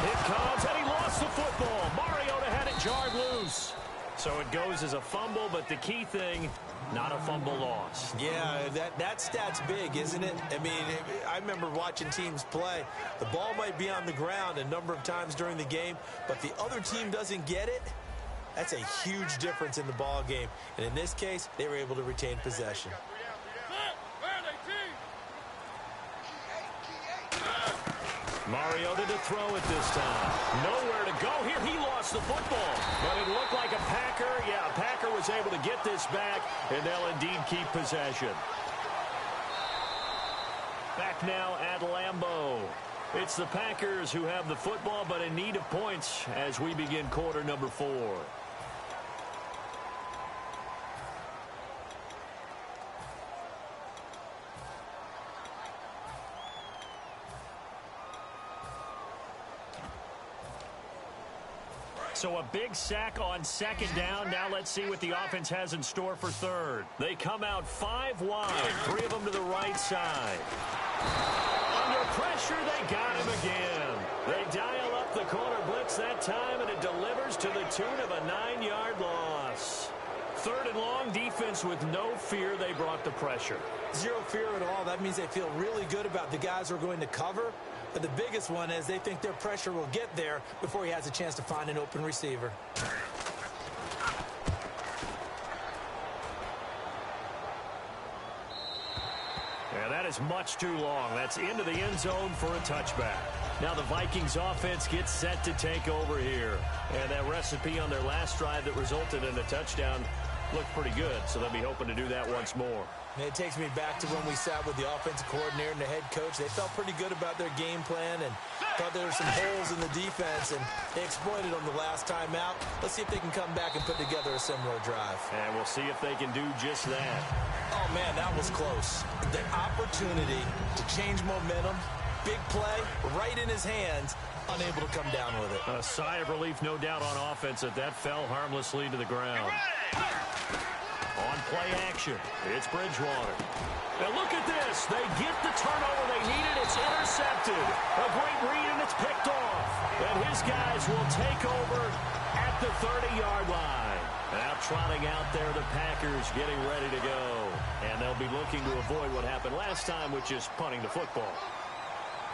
It comes, and he lost the football. Mariota had it jarred loose. So it goes as a fumble, but the key thing, not a fumble loss. Yeah, that stat's big, isn't it? I mean, I remember watching teams play. The ball might be on the ground a number of times during the game, but the other team doesn't get it. That's a huge difference in the ball game. And in this case, they were able to retain possession. Mariota to throw it this time. Nowhere to go here. He lost the football. But it looked like a Packer. Yeah, a Packer was able to get this back, and they'll indeed keep possession. Back now at Lambeau. It's the Packers who have the football, but in need of points as we begin quarter number 4. So a big sack on second down. Now let's see what the offense has in store for third. They come out 5 wide, 3 of them to the right side. Under pressure, they got him again. They dial up the corner blitz that time, and it delivers to the tune of a 9-yard loss. Third and long, defense with no fear. They brought the pressure. Zero fear at all. That means they feel really good about the guys who are going to cover. But the biggest one is they think their pressure will get there before he has a chance to find an open receiver. Yeah, that is much too long. That's into the end zone for a touchback. Now the Vikings offense gets set to take over here. And that recipe on their last drive that resulted in a touchdown looked pretty good, so they'll be hoping to do that once more. And it takes me back to when we sat with the offensive coordinator and the head coach. They felt pretty good about their game plan and thought there were some holes in the defense, and they exploited them the last time out. Let's see if they can come back and put together a similar drive. And we'll see if they can do just that. Oh, man, that was close. The opportunity to change momentum, big play, right in his hands, unable to come down with it. A sigh of relief, no doubt, on offense that fell harmlessly to the ground. On play action, it's Bridgewater. And look at this. They get the turnover they needed. It's intercepted. A great read, and it's picked off. And his guys will take over at the 30-yard line. Now trotting out there, the Packers getting ready to go. And they'll be looking to avoid what happened last time, which is punting the football.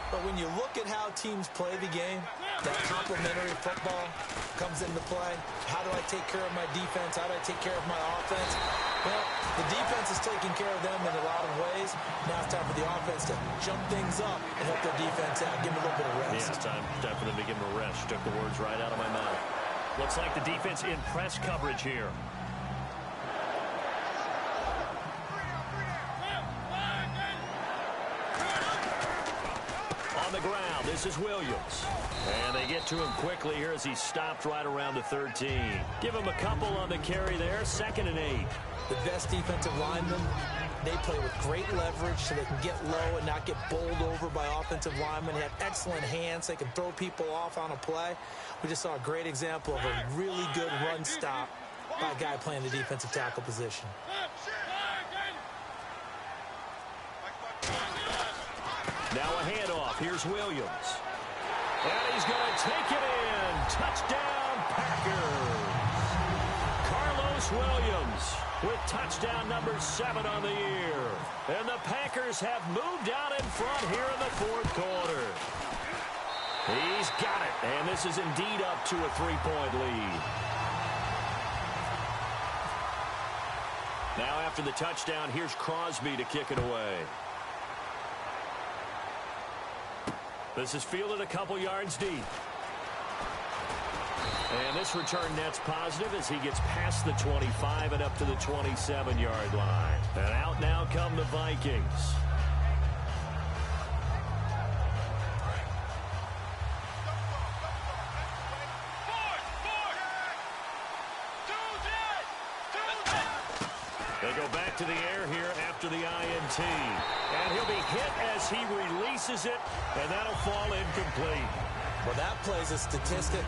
But when you look at how teams play the game, that complementary football comes into play. How do I take care of my defense? How do I take care of my offense? Well, the defense is taking care of them in a lot of ways. Now it's time for the offense to jump things up and help their defense out. Give them a little bit of rest. Yeah, it's time for them to give them a rest. Took the words right out of my mouth. Looks like the defense in press coverage here. On the ground, this is Williams. And they get to him quickly here as he stopped right around the 13. Give him a couple on the carry there, 2nd and 8. The best defensive linemen, they play with great leverage so they can get low and not get bowled over by offensive linemen. They have excellent hands. They can throw people off on a play. We just saw a great example of a really good run stop by a guy playing the defensive tackle position. Now a handoff. Here's Williams. And he's going to take it in. Touchdown, Packers. Carlos Williams with touchdown number 7 on the year. And the Packers have moved out in front here in the 4th quarter. He's got it. And this is indeed up to a 3-point lead. Now after the touchdown, here's Crosby to kick it away. This is fielded a couple yards deep. And this return net's positive as he gets past the 25 and up to the 27-yard line. And out now come the Vikings. They go back to the air here after the INT. And he'll be hit as he releases it, and that'll fall incomplete. Well, that plays a statistic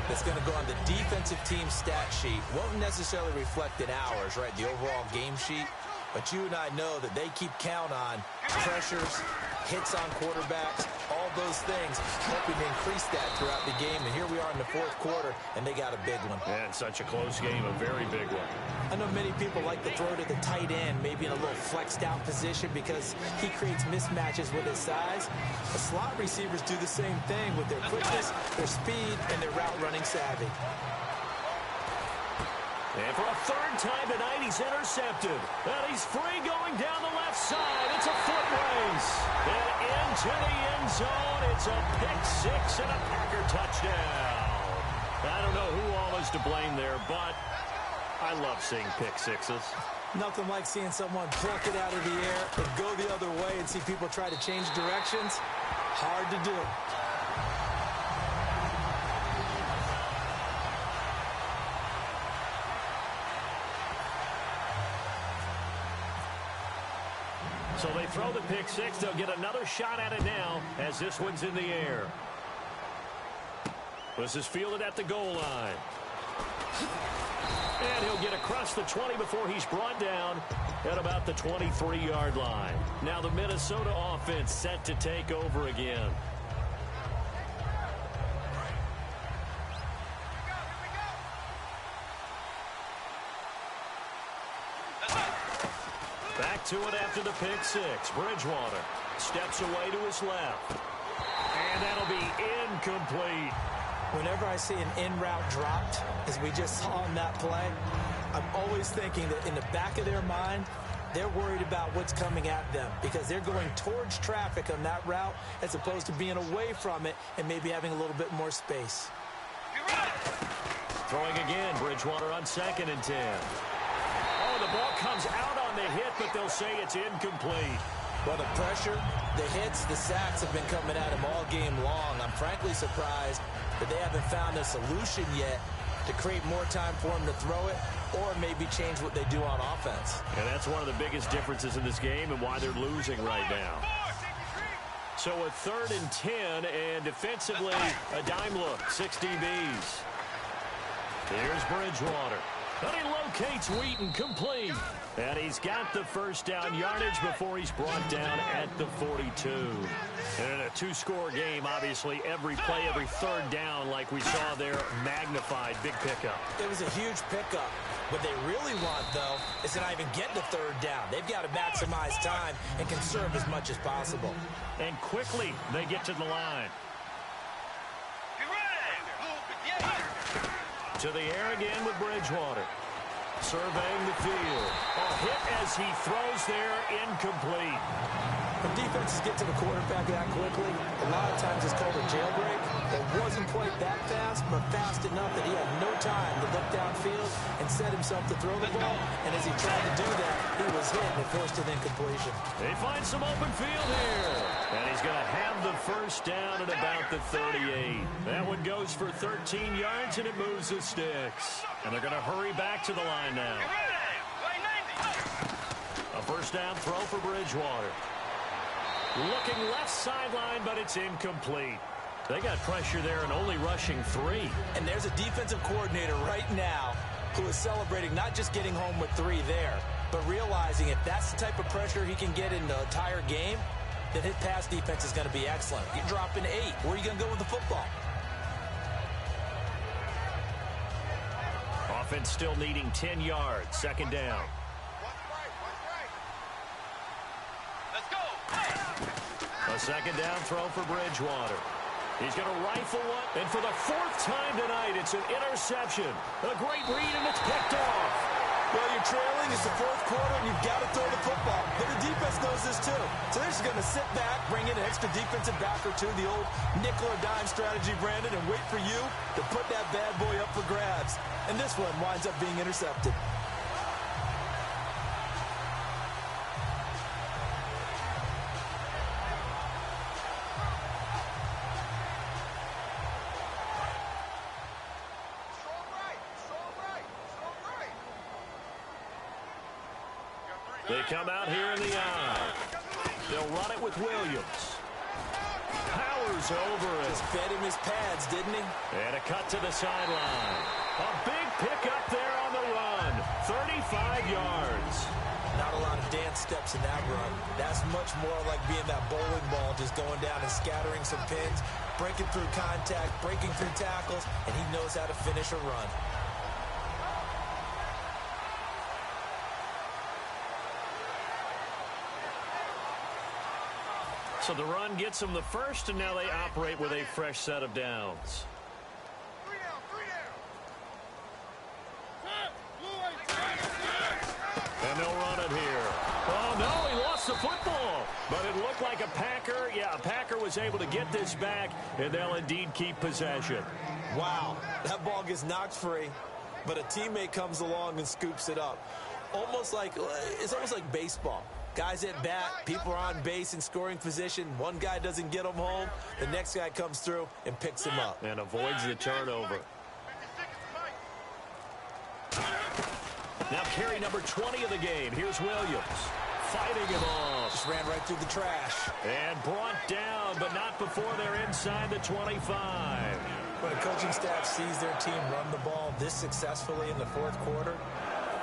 that's going to go on the defensive team stat sheet. Won't necessarily reflect in ours, right, the overall game sheet. But you and I know that they keep count on pressures, hits on quarterbacks, all those things, hoping to increase that throughout the game. And here we are in the fourth quarter, and they got a big one. And such a close game, a very big one. I know many people like to throw to the tight end, maybe in a little flexed out position because he creates mismatches with his size. The slot receivers do the same thing with their quickness, their speed, and their route running savvy. And for a third time tonight, he's intercepted. And he's free going down the left side. It's a foot race. And into the end zone. It's a pick 6 and a Packer touchdown. I don't know who all is to blame there, but I love seeing pick 6s. Nothing like seeing someone pluck it out of the air and go the other way and see people try to change directions. Hard to do. So they throw the pick 6. They'll get another shot at it now as this one's in the air. This is fielded at the goal line. And he'll get across the 20 before he's brought down at about the 23-yard line. Now the Minnesota offense set to take over again. Back to it after the pick 6. Bridgewater steps away to his left. And that'll be incomplete. Whenever I see an in-route dropped, as we just saw on that play, I'm always thinking that in the back of their mind, they're worried about what's coming at them because they're going towards traffic on that route as opposed to being away from it and maybe having a little bit more space. Throwing again, Bridgewater on 2nd and 10. Oh, the ball comes out on the hit, but they'll say it's incomplete. Well, the pressure, the hits, the sacks have been coming at him all game long. I'm frankly surprised that they haven't found a solution yet to create more time for him to throw it or maybe change what they do on offense. And that's one of the biggest differences in this game and why they're losing right now. So a 3rd and 10, and defensively, a dime look, 6 DBs. Here's Bridgewater. And he locates Wheaton, complete. And he's got the first down yardage before he's brought down at the 42. And in a 2-score game, obviously, every play, every 3rd down, like we saw there, magnified. Big pickup. It was a huge pickup. What they really want, though, is to not even get the 3rd down. They've got to maximize time and conserve as much as possible. And quickly, they get to the line. To the air again with Bridgewater. Surveying the field. A hit as he throws there, incomplete. When defenses get to the quarterback that quickly, a lot of times it's called a jailbreak. It wasn't quite that fast, but fast enough that he had no time to look downfield and set himself to throw the ball. And as he tried to do that, he was hit and forced an incompletion. They find some open field here. And he's going to have the first down at about the 38. That one goes for 13 yards, and it moves the sticks. And they're going to hurry back to the line now. A first down throw for Bridgewater. Looking left sideline, but it's incomplete. They got pressure there and only rushing 3. And there's a defensive coordinator right now who is celebrating not just getting home with 3 there, but realizing if that's the type of pressure he can get in the entire game, then his pass defense is going to be excellent. You're dropping 8. Where are you going to go with the football? Offense still needing 10 yards. 2nd down. Let's go. A 2nd down throw for Bridgewater. He's going to rifle one. And for the 4th time tonight, it's an interception. A great read, and it's picked off. Well, you're trailing. It's the 4th quarter, and you've got to throw the football. But the defense knows this, too. So they're just going to sit back, bring in an extra defensive back or two, the old nickel or dime strategy, Brandon, and wait for you to put that bad boy up for grabs. And this one winds up being intercepted. They come out here in the eye. They'll run it with Williams. Powers over it. Just fed him his pads, didn't he? And a cut to the sideline. A big pickup there on the run. 35 yards. Not a lot of dance steps in that run. That's much more like being that bowling ball, just going down and scattering some pins, breaking through contact, breaking through tackles, and he knows how to finish a run. So the run gets them the first, and now they operate with a fresh set of downs. And they'll run it here. Oh, no, he lost the football. But it looked like a Packer was able to get this back, and they'll indeed keep possession. Wow, that ball gets knocked free, but a teammate comes along and scoops it up. It's almost like baseball. Guys at bat, people are on base in scoring position. One guy doesn't get them home. The next guy comes through and picks him up. And avoids the turnover. Now carry number 20 of the game. Here's Williams. Fighting him off. Just ran right through the trash. And brought down, but not before they're inside the 25. When a coaching staff sees their team run the ball this successfully in the fourth quarter,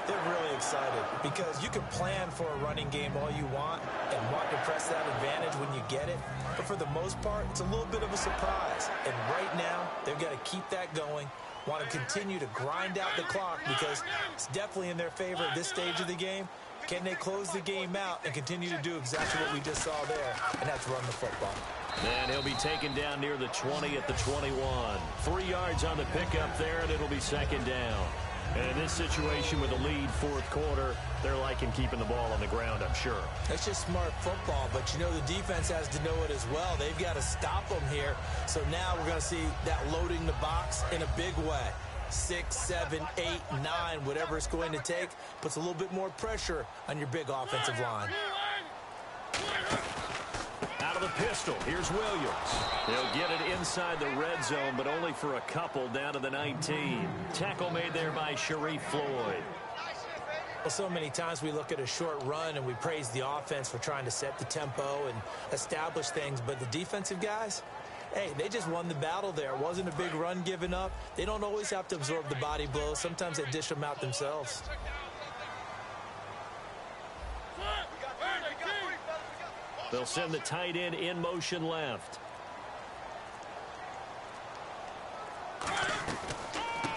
they're really excited because you can plan for a running game all you want and want to press that advantage when you get it. But for the most part, it's a little bit of a surprise. And right now, they've got to keep that going, want to continue to grind out the clock because it's definitely in their favor at this stage of the game. Can they close the game out and continue to do exactly what we just saw there, and that's run the football. And he'll be taken down near the 20 at the 21. 3 yards on the pickup there, and it'll be second down. And in this situation with a lead fourth quarter, they're liking keeping the ball on the ground, I'm sure. That's just smart football, but you know the defense has to know it as well. They've got to stop them here. So now we're going to see that loading the box in a big way. 6, 7, 8, 9, whatever it's going to take, puts a little bit more pressure on your big offensive line. Out of the pistol, here's Williams. He'll get it inside the red zone, but only for a couple down to the 19. Tackle made there by Sharif Floyd. Well, so many times we look at a short run and we praise the offense for trying to set the tempo and establish things, but the defensive guys, hey, they just won the battle there. It wasn't a big run given up. They don't always have to absorb the body blows. Sometimes they dish them out themselves. They'll send the tight end in motion left.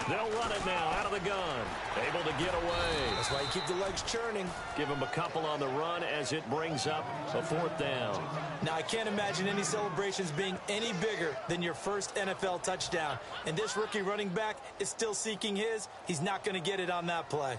They'll run it now out of the gun. Able to get away. That's why you keep the legs churning. Give him a couple on the run as it brings up a fourth down. Now, I can't imagine any celebrations being any bigger than your first NFL touchdown. And this rookie running back is still seeking his. He's not going to get it on that play.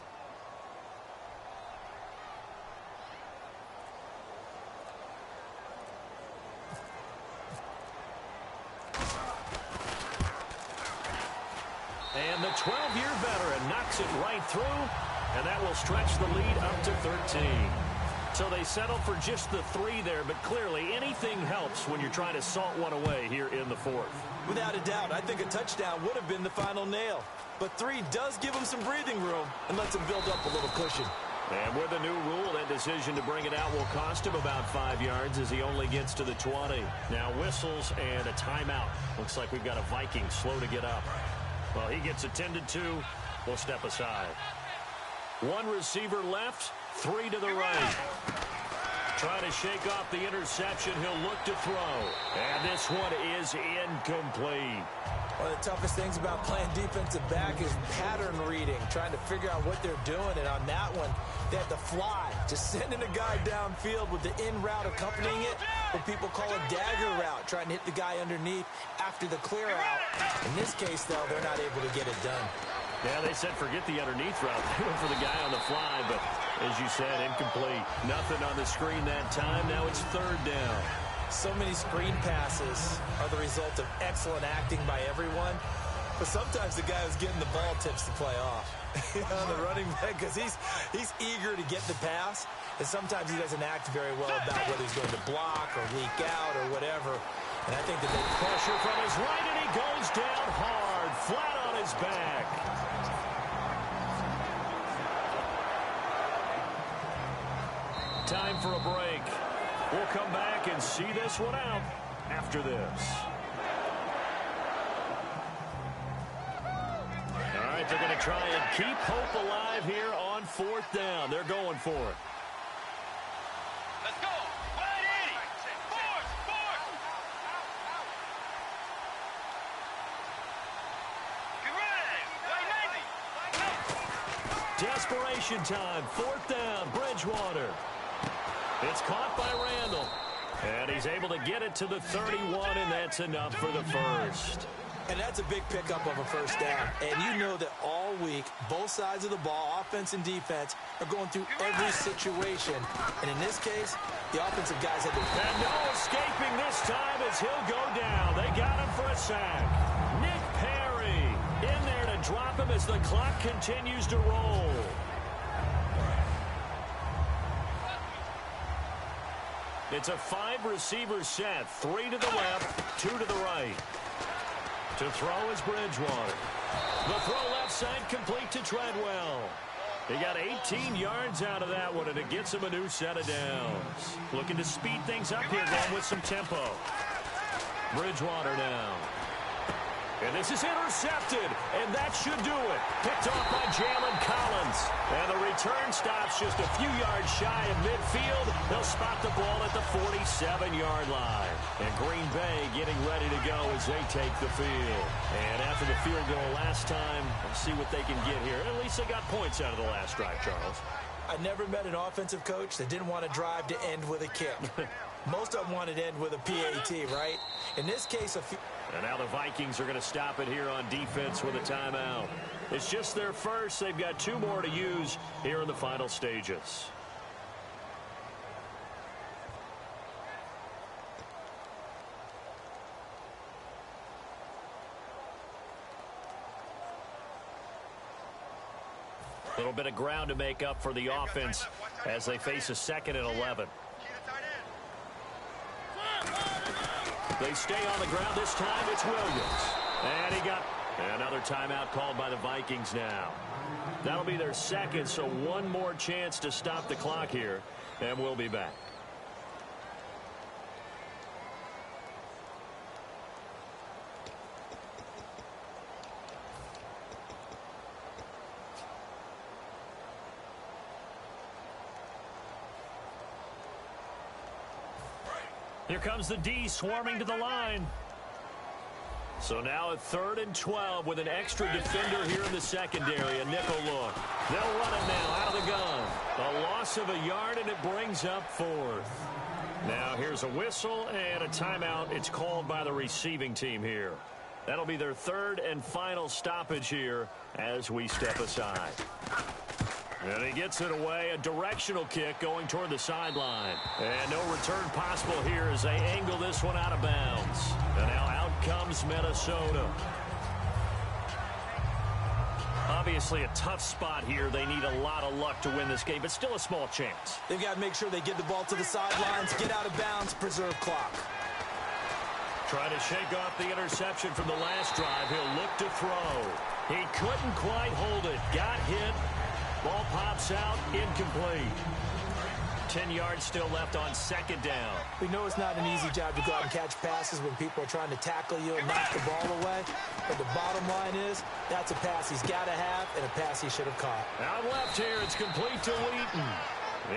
And the 12-year veteran knocks it right through, and that will stretch the lead up to 13. So they settle for just the 3 there, but clearly anything helps when you're trying to salt one away here in the fourth. Without a doubt, I think a touchdown would have been the final nail. But 3 does give him some breathing room and lets him build up a little cushion. And with the new rule, that decision to bring it out will cost him about 5 yards as he only gets to the 20. Now whistles and a timeout. Looks like we've got a Viking slow to get up. Well, he gets attended to. We'll step aside. 1 receiver left, 3 to the right. Trying to shake off the interception. He'll look to throw. And this one is incomplete. One of the toughest things about playing defensive back is pattern reading, trying to figure out what they're doing. And on that one, they had to fly, just sending a guy downfield with the in route accompanying it, what people call a dagger route, trying to hit the guy underneath after the clear out. In this case, though, they're not able to get it done. Yeah, they said forget the underneath route. They went for the guy on the fly, but as you said, incomplete. Nothing on the screen that time. Now it's 3rd down. So many screen passes are the result of excellent acting by everyone. But sometimes the guy who's getting the ball tips the play off. The running back, because he's eager to get the pass. And sometimes he doesn't act very well about whether he's going to block or leak out or whatever. And I think that they pressure from his right, and he goes down hard, flat on his back. Time for a break. We'll come back and see this one out after this. All right, they're going to try and keep hope alive here on 4th down. They're going for it. Desperation time. 4th down. Bridgewater. It's caught by Randall. And he's able to get it to the 31, and that's enough for the first. And that's a big pickup of a first down. And you know that all week, both sides of the ball, offense and defense, are going through every situation. And in this case, the offensive guys had to... And no escaping this time as he'll go down. They got him for a sack. Nick Perry in there to drop him as the clock continues to roll. It's a 5-receiver set. 3 to the left, 2 to the right. To throw is Bridgewater. The throw left side complete to Treadwell. He got 18 yards out of that one, and it gets him a new set of downs. Looking to speed things up here, going with some tempo. Bridgewater now. And this is intercepted, and that should do it. Picked off by Jalen Collins. And the return stops just a few yards shy of midfield. They'll spot the ball at the 47-yard line. And Green Bay getting ready to go as they take the field. And after the field goal last time, let's see what they can get here. At least they got points out of the last drive, Charles. I never met an offensive coach that didn't want to drive to end with a kick. Most of them wanted to end with a PAT, right? In this case, and now the Vikings are going to stop it here on defense with a timeout. It's just their first. They've got 2 more to use here in the final stages. A little bit of ground to make up for the offense as they face a 2nd and 11. They stay on the ground this time. It's Williams. And he got another timeout called by the Vikings now. That'll be their 2nd, so 1 more chance to stop the clock here, and we'll be back. Here comes the D swarming to the line. So now a 3rd and 12 with an extra defender here in the secondary. A nickel look. They'll run it now out of the gun. A loss of a yard, and it brings up 4th. Now here's a whistle and a timeout. It's called by the receiving team here. That'll be their 3rd and final stoppage here as we step aside. And he gets it away. A directional kick going toward the sideline. And no return possible here as they angle this one out of bounds. And now out comes Minnesota. Obviously a tough spot here. They need a lot of luck to win this game, but still a small chance. They've got to make sure they get the ball to the sidelines, get out of bounds, preserve clock. Trying to shake off the interception from the last drive. He'll look to throw. He couldn't quite hold it. Got hit. Ball pops out, incomplete. 10 yards still left on 2nd down. We know it's not an easy job to go out and catch passes when people are trying to tackle you and knock the ball away. But the bottom line is, that's a pass he's got to have and a pass he should have caught. Out left here, it's complete to Wheaton.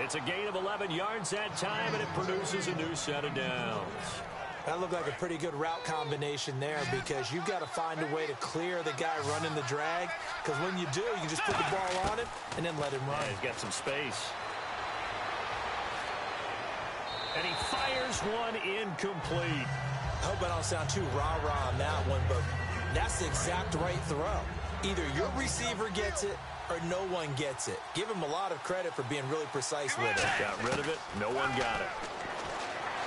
It's a gain of 11 yards that time, and it produces a new set of downs. That looked like a pretty good route combination there because you've got to find a way to clear the guy running the drag. Because when you do, you can just put the ball on him and then let him run. Yeah, he's got some space. And he fires one incomplete. I hope I don't sound too rah-rah on that one, but that's the exact right throw. Either your receiver gets it or no one gets it. Give him a lot of credit for being really precise with it. Got rid of it. No one got it.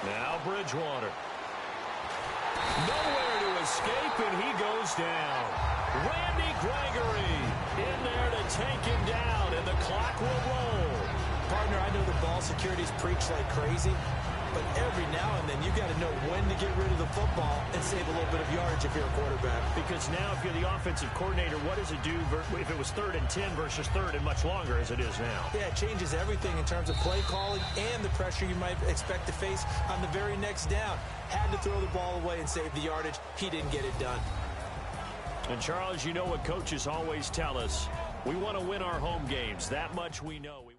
Now Bridgewater. Nowhere to escape, and he goes down. Randy Gregory in there to take him down, and the clock will roll. Partner, I know the ball security's preach like crazy, but every now and then you got to know when to get rid of the football and save a little bit of yardage if you're a quarterback. Because now if you're the offensive coordinator, what does it do if it was 3rd and 10 versus 3rd and much longer as it is now? Yeah, it changes everything in terms of play calling and the pressure you might expect to face on the very next down. Had to throw the ball away and save the yardage. He didn't get it done. And Charles, you know what coaches always tell us. We want to win our home games. That much we know.